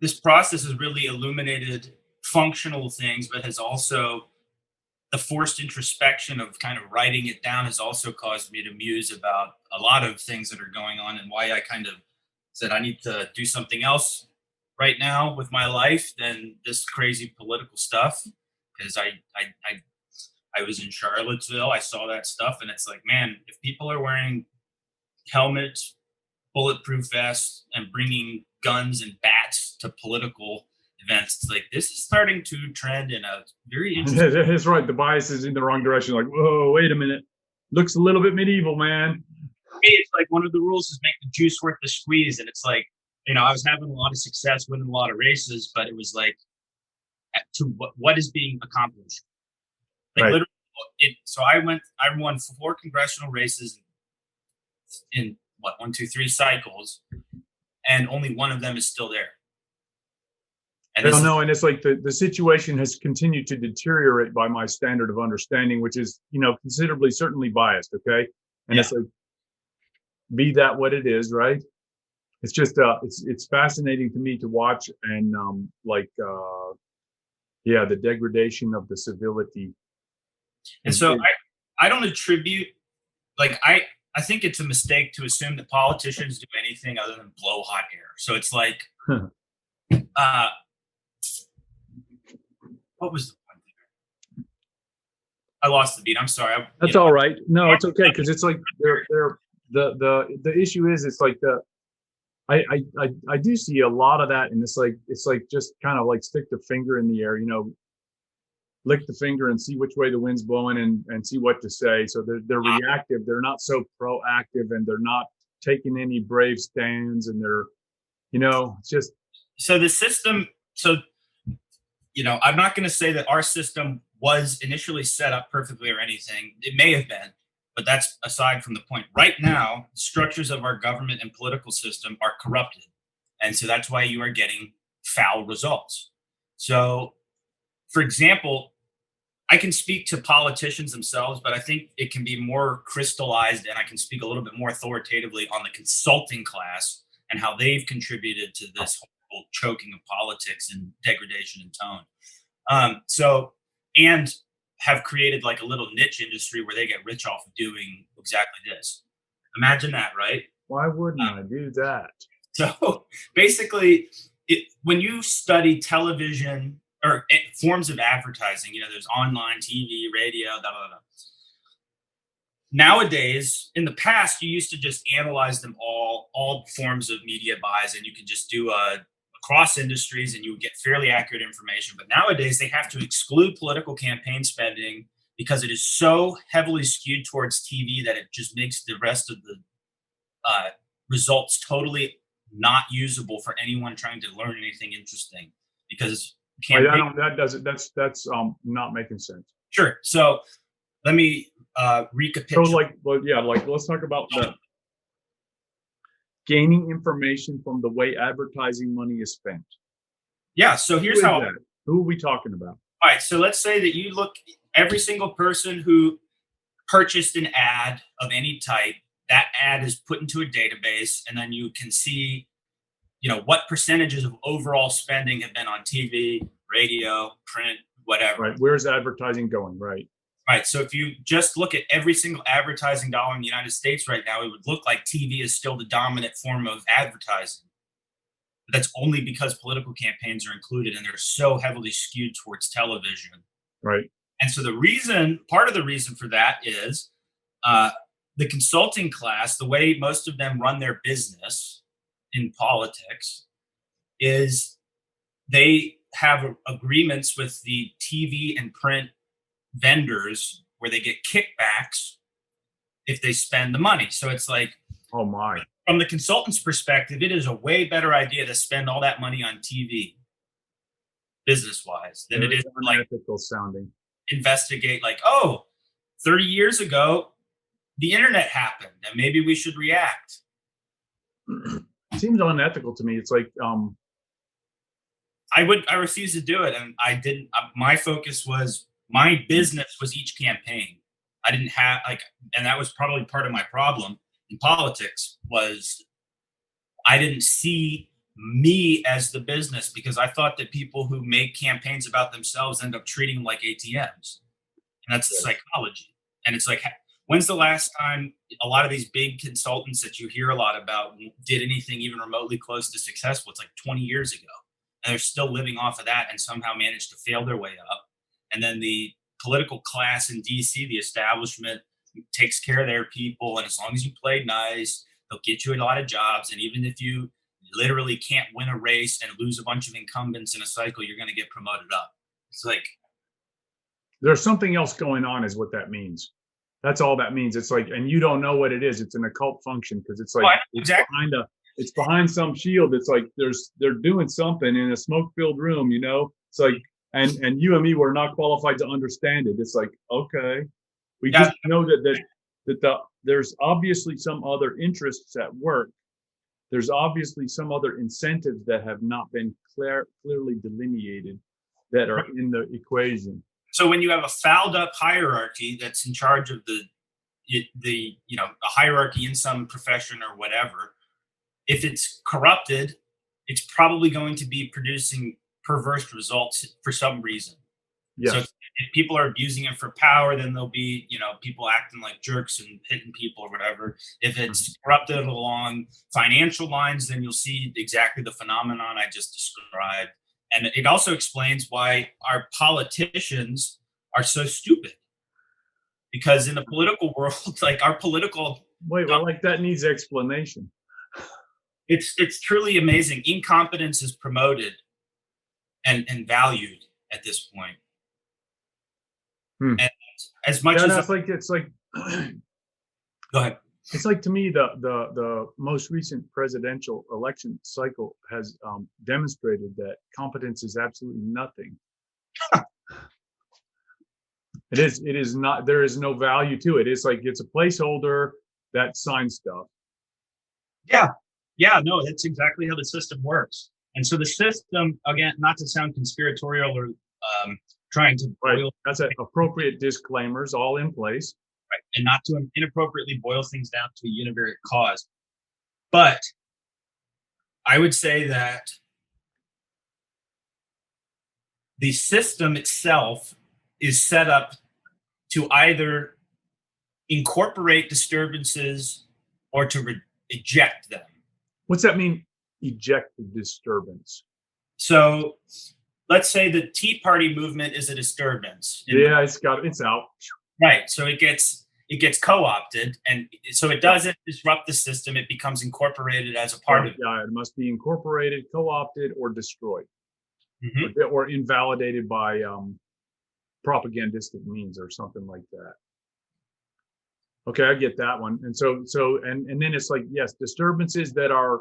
this process has really illuminated functional things, but has also the forced introspection of kind of writing it down has also caused me to muse about a lot of things that are going on and why I kind of said I need to do something else right now with my life than this crazy political stuff. Because I was in Charlottesville, I saw that stuff, and it's like, man, if people are wearing helmets, bulletproof vests, and bringing guns and bats to political events, it's like this is starting to trend in a very interesting. That's right. The bias is in the wrong direction. Like, whoa, wait a minute. Looks a little bit medieval, man. It's like one of the rules is make the juice worth the squeeze, and it's like, I was having a lot of success, winning a lot of races, but it was like, to what is being accomplished. Like right. literally, so I won 4 congressional races in 1, 2, 3 cycles, and only one of them is still there. And I don't know, and it's like the situation has continued to deteriorate by my standard of understanding, which is, considerably certainly biased. Okay, and it's like, be that what it is, right? It's just it's fascinating to me to watch, and the degradation of the civility. And so I don't attribute, like, I think it's a mistake to assume that politicians do anything other than blow hot air. So it's like, what was the point there? I lost the beat. I'm sorry. That's all right. No, it's okay, because it's like the issue is, it's like I do see a lot of that, and it's like just kind of like stick the finger in the air, lick the finger and see which way the wind's blowing, and see what to say. So they're reactive. They're not so proactive, and they're not taking any brave stands, and they're, it's just. So the system, I'm not going to say that our system was initially set up perfectly or anything. It may have been, but that's aside from the point. Right now, structures of our government and political system are corrupted. And so that's why you are getting foul results. So, for example, I can speak to politicians themselves, but I think it can be more crystallized, and I can speak a little bit more authoritatively on the consulting class and how they've contributed to this whole choking of politics and degradation in tone. And have created like a little niche industry where they get rich off of doing exactly this. Imagine that, right? Why wouldn't I do that? So basically, when you study television or forms of advertising, there's online, TV, radio, blah, blah, blah. Nowadays, in the past, you used to just analyze them all forms of media buys, and you could just do across industries, and you would get fairly accurate information. But nowadays, they have to exclude political campaign spending because it is so heavily skewed towards TV that it just makes the rest of the results totally not usable for anyone trying to learn anything interesting. Because that's not making sense. Sure. So let me recapitulate. So let's talk about the gaining information from the way advertising money is spent. Yeah. So here's how. Who are we talking about? All right. So let's say that you look every single person who purchased an ad of any type. That ad is put into a database, and then you can see, what percentages of overall spending have been on TV, radio, print, whatever. Right. Where's advertising going? Right. Right. So if you just look at every single advertising dollar in the United States right now, it would look like TV is still the dominant form of advertising. But that's only because political campaigns are included, and they're so heavily skewed towards television. Right. And so part of the reason for that is the consulting class, the way most of them run their business in politics is they have agreements with the TV and print vendors where they get kickbacks if they spend the money. So it's like, oh my. From the consultant's perspective, it is a way better idea to spend all that money on TV, business-wise, than it is unethical sounding. Investigate 30 years ago, the internet happened, and maybe we should react. It seems unethical to me. It's like, I refuse to do it, and I didn't. My focus was my business was each campaign. I didn't have and that was probably part of my problem in politics was I didn't see me as the business, because I thought that people who make campaigns about themselves end up treating them like ATMs. And that's the psychology. And it's like, when's the last time a lot of these big consultants that you hear a lot about did anything even remotely close to successful? It's like 20 years ago. And they're still living off of that and somehow managed to fail their way up. And then the political class in DC, the establishment, takes care of their people. And as long as you play nice, they'll get you a lot of jobs. And even if you literally can't win a race and lose a bunch of incumbents in a cycle, you're going to get promoted up. It's like, there's something else going on is what that means. That's all that means. It's like, and you don't know what it is. It's an occult function because it's like, exactly. it's behind some shield. It's like they're doing something in a smoke-filled room, you know? It's like, and you and me were not qualified to understand it. It's like, okay, we just know that there's obviously some other interests at work. There's obviously some other incentives that have not been clearly delineated that are in the equation. So when you have a fouled up hierarchy that's in charge of the a hierarchy in some profession or whatever, if it's corrupted, it's probably going to be producing perverse results for some reason. Yes. So if people are abusing it for power, then there'll be, people acting like jerks and hitting people or whatever. If it's corrupted along financial lines, then you'll see exactly the phenomenon I just described. And it also explains why our politicians are so stupid. Because in the political world, like our political... that needs explanation. It's truly amazing. Incompetence is promoted and valued at this point. And as much as it's like go ahead. It's like, to me, the most recent presidential election cycle has demonstrated that competence is absolutely nothing. It is not. There is no value to it. It's like it's a placeholder that signs stuff. Yeah, no, that's exactly how the system works. And so the system, again, not to sound conspiratorial or trying to boil, that's appropriate disclaimers all in place. Right. And not to inappropriately boil things down to a univariate cause. But I would say that the system itself is set up to either incorporate disturbances or to eject them. What's that mean, eject the disturbance? So let's say the Tea Party movement is a disturbance. It's out. Right. So it gets co-opted, and so it doesn't disrupt the system. It becomes incorporated as a part of it. Yeah, it must be incorporated, co-opted, or destroyed, or invalidated by propagandistic means or something like that. Okay, I get that one. And so and then it's like, yes, disturbances that are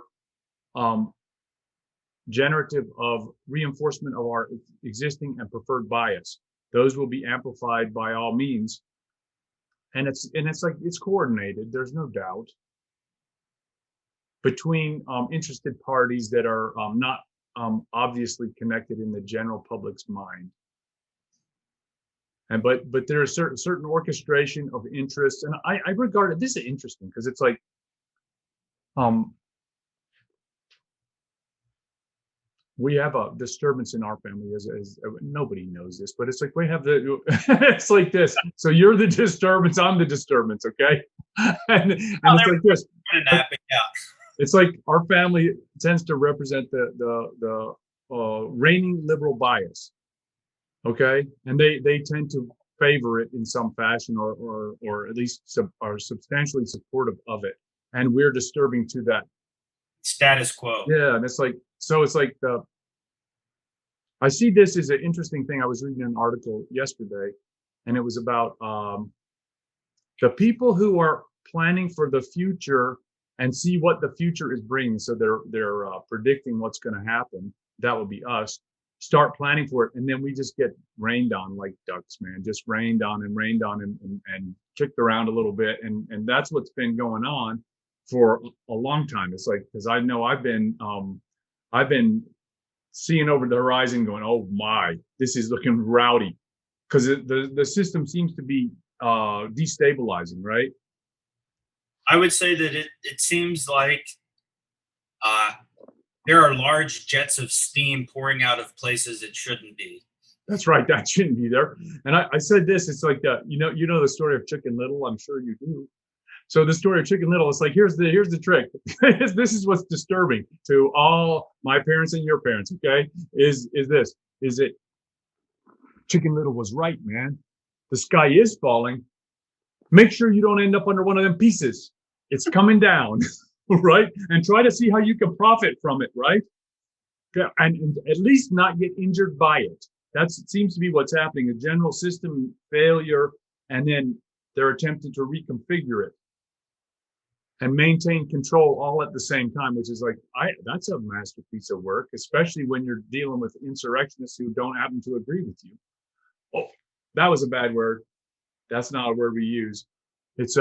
generative of reinforcement of our existing and preferred bias. Those will be amplified by all means. And it's like it's coordinated, there's no doubt, between interested parties that are not obviously connected in the general public's mind. And but there is certain orchestration of interests, and I regard it. This is interesting because it's like, we have a disturbance in our family as nobody knows this, but it's like we have it's like this. So you're the disturbance, I'm the disturbance, okay? and it's like this. It's like our family tends to represent the reigning liberal bias. Okay, and they tend to favor it in some fashion, or at least are substantially supportive of it, and we're disturbing to that status quo. Yeah, and it's like, so it's like I see this as an interesting thing. I was reading an article yesterday, and it was about the people who are planning for the future and see what the future is bringing. So they're predicting what's going to happen. That would be us. Start planning for it, and then we just get rained on like ducks, man. Just rained on and kicked around a little bit, and that's what's been going on for a long time. It's like, because I know I've been seeing over the horizon, going, oh my, this is looking rowdy, because the system seems to be destabilizing, right? I would say that it seems like there are large jets of steam pouring out of places it shouldn't be. That's right. That shouldn't be there. And I said this, it's like, you know the story of Chicken Little, I'm sure you do. So the story of Chicken Little, it's like, here's the trick. This is what's disturbing to all my parents and your parents, okay? Is it Chicken Little was right, man. The sky is falling. Make sure you don't end up under one of them pieces. It's coming down, right? And try to see how you can profit from it, right? And at least not get injured by it. That seems to be what's happening, a general system failure, and then they're attempting to reconfigure it and maintain control all at the same time, which is like, that's a masterpiece of work, especially when you're dealing with insurrectionists who don't happen to agree with you. Oh, that was a bad word. That's not a word we use. It's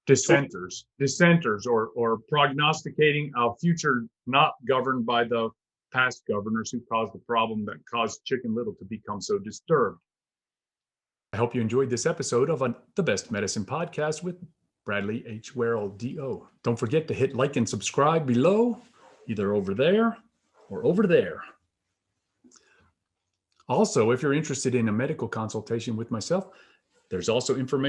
dissenters or prognosticating a future not governed by the past governors who caused the problem that caused Chicken Little to become so disturbed. I hope you enjoyed this episode of the Best Medicine Podcast with Bradley H. Werrell, D.O. Don't forget to hit like and subscribe below, either over there or over there. Also, if you're interested in a medical consultation with myself, there's also information